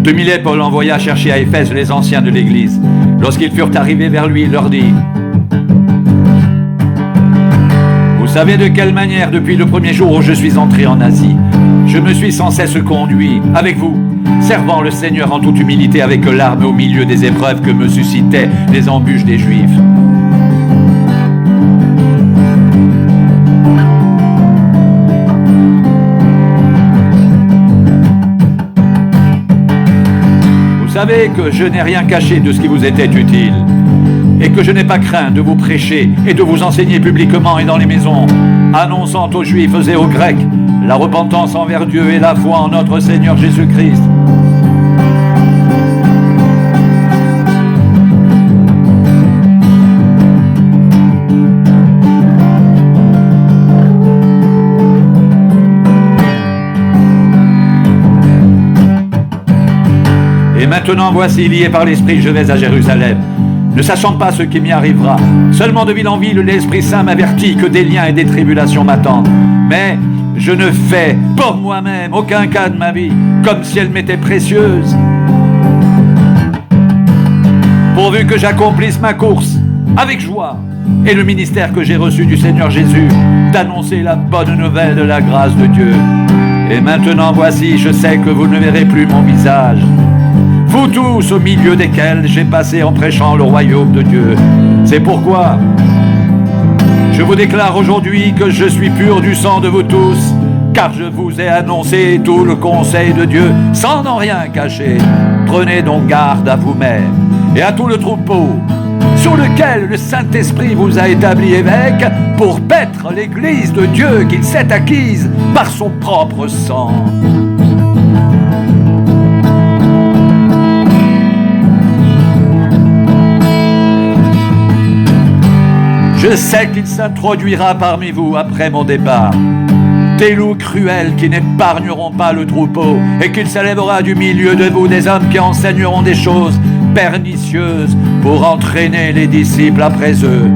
2000 Paul envoya chercher à Éphèse les anciens de l'Église. Lorsqu'ils furent arrivés vers lui, il leur dit: Vous savez de quelle manière, depuis le premier jour où je suis entré en Asie, je me suis sans cesse conduit avec vous, servant le Seigneur en toute humilité avec larmes au milieu des épreuves que me suscitaient les embûches des Juifs. Vous savez que je n'ai rien caché de ce qui vous était utile, et que je n'ai pas craint de vous prêcher et de vous enseigner publiquement et dans les maisons, annonçant aux Juifs et aux Grecs la repentance envers Dieu et la foi en notre Seigneur Jésus-Christ. Et maintenant, voici, lié par l'Esprit, je vais à Jérusalem, ne sachant pas ce qui m'y arrivera. Seulement de ville en ville, l'Esprit Saint m'avertit que des liens et des tribulations m'attendent. Mais je ne fais pour moi-même aucun cas de ma vie, comme si elle m'était précieuse, pourvu que j'accomplisse ma course avec joie et le ministère que j'ai reçu du Seigneur Jésus, d'annoncer la bonne nouvelle de la grâce de Dieu. Et maintenant, voici, je sais que vous ne verrez plus mon visage, vous tous au milieu desquels j'ai passé en prêchant le royaume de Dieu. C'est pourquoi je vous déclare aujourd'hui que je suis pur du sang de vous tous, car je vous ai annoncé tout le conseil de Dieu sans en rien cacher. Prenez donc garde à vous-même et à tout le troupeau sur lequel le Saint-Esprit vous a établi évêque pour paître l'Église de Dieu qu'il s'est acquise par son propre sang. Je sais qu'il s'introduira parmi vous après mon départ des loups cruels qui n'épargneront pas le troupeau, et qu'il s'élèvera du milieu de vous des hommes qui enseigneront des choses pernicieuses pour entraîner les disciples après eux.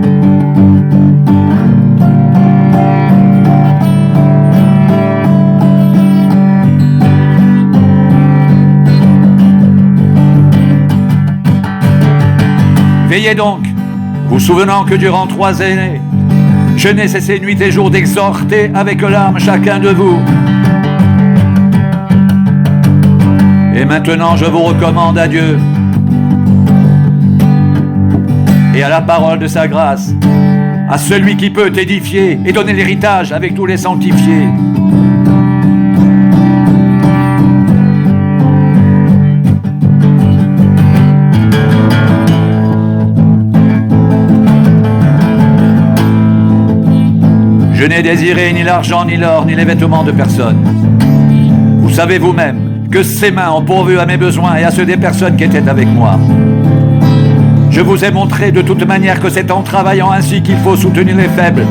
Veillez donc, vous souvenant que durant 3 années, je n'ai cessé nuit et jour d'exhorter avec larmes chacun de vous. Et maintenant, je vous recommande à Dieu et à la parole de sa grâce, à celui qui peut édifier et donner l'héritage avec tous les sanctifiés. Je n'ai désiré ni l'argent, ni l'or, ni les vêtements de personne. Vous savez vous-même que ces mains ont pourvu à mes besoins et à ceux des personnes qui étaient avec moi. Je vous ai montré de toute manière que c'est en travaillant ainsi qu'il faut soutenir les faibles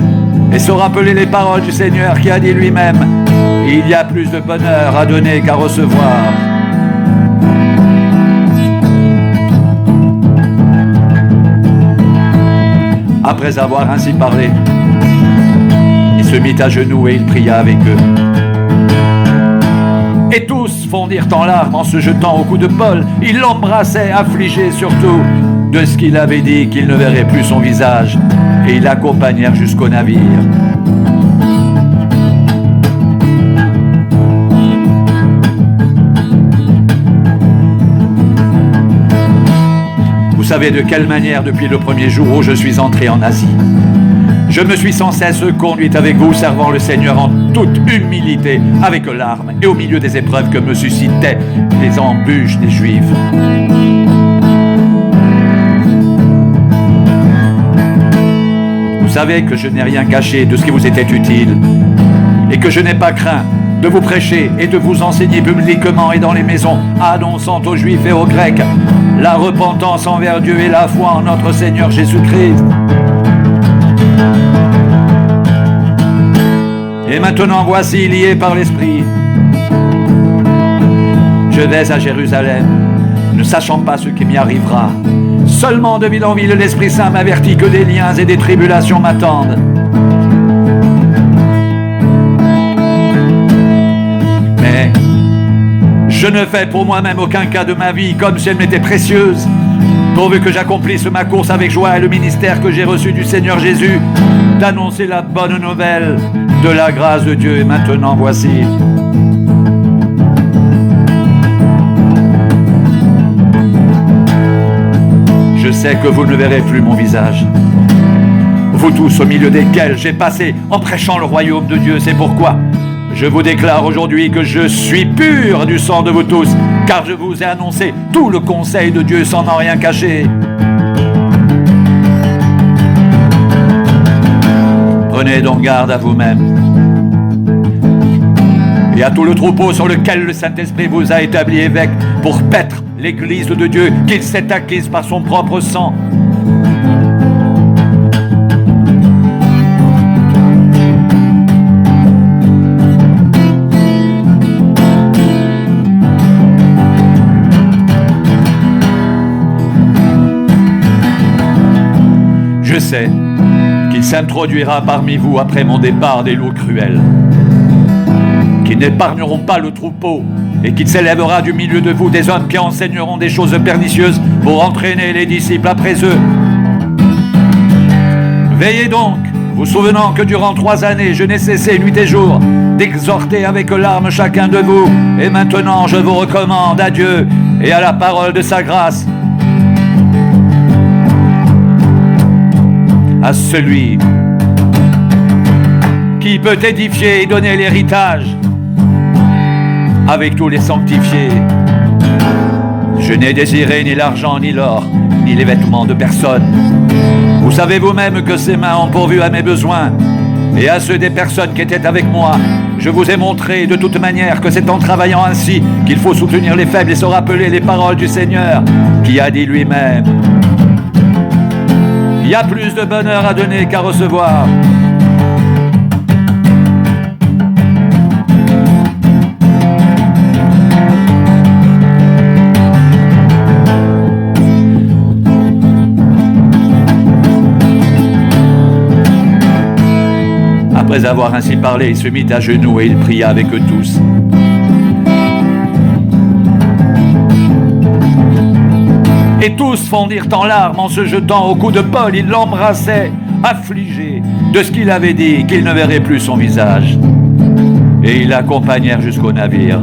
et se rappeler les paroles du Seigneur qui a dit lui-même: il y a plus de bonheur à donner qu'à recevoir. Après avoir ainsi parlé, il se mit à genoux et il pria avec eux. Et tous fondirent en larmes en se jetant au cou de Paul. Ils l'embrassaient, affligés surtout de ce qu'il avait dit, qu'il ne verrait plus son visage, et ils l'accompagnèrent jusqu'au navire. Vous savez de quelle manière, depuis le premier jour où je suis entré en Asie, je me suis sans cesse conduit avec vous, servant le Seigneur en toute humilité, avec larmes, et au milieu des épreuves que me suscitaient les embûches des Juifs. Vous savez que je n'ai rien caché de ce qui vous était utile, et que je n'ai pas craint de vous prêcher et de vous enseigner publiquement et dans les maisons, annonçant aux Juifs et aux Grecs la repentance envers Dieu et la foi en notre Seigneur Jésus-Christ. Et maintenant, voici, lié par l'Esprit, je vais à Jérusalem, ne sachant pas ce qui m'y arrivera. Seulement de ville en ville, l'Esprit Saint m'avertit que des liens et des tribulations m'attendent. Mais Je ne fais pour moi-même aucun cas de ma vie comme si elle m'était précieuse, pourvu que j'accomplisse ma course avec joie et le ministère que j'ai reçu du Seigneur Jésus, d'annoncer la bonne nouvelle de la grâce de Dieu. Et maintenant, voici. Je sais que vous ne verrez plus mon visage. Vous tous au milieu desquels j'ai passé en prêchant le royaume de Dieu. C'est pourquoi je vous déclare aujourd'hui que je suis pur du sang de vous tous, car je vous ai annoncé tout le conseil de Dieu sans en rien cacher. Prenez donc garde à vous-même et à tout le troupeau sur lequel le Saint-Esprit vous a établi évêque pour paître l'Église de Dieu qu'il s'est acquise par son propre sang. Je sais qu'il s'introduira parmi vous après mon départ des loups cruels, qui n'épargneront pas le troupeau, et qu'il s'élèvera du milieu de vous des hommes qui enseigneront des choses pernicieuses pour entraîner les disciples après eux. Veillez donc, vous souvenant que durant 3 années, je n'ai cessé nuit et jour d'exhorter avec larmes chacun de vous, et maintenant je vous recommande à Dieu et à la parole de sa grâce, à celui qui peut édifier et donner l'héritage avec tous les sanctifiés. Je n'ai désiré ni l'argent, ni l'or, ni les vêtements de personne. Vous savez vous-même que ces mains ont pourvu à mes besoins et à ceux des personnes qui étaient avec moi. Je vous ai montré de toute manière que c'est en travaillant ainsi qu'il faut soutenir les faibles et se rappeler les paroles du Seigneur, qui a dit lui-même: il y a plus de bonheur à donner qu'à recevoir. Après avoir ainsi parlé, il se mit à genoux et il pria avec eux tous. Et tous fondirent en larmes en se jetant au cou de Paul. Ils l'embrassaient, affligés de ce qu'il avait dit, qu'ils ne verraient plus son visage. Et ils l'accompagnèrent jusqu'au navire.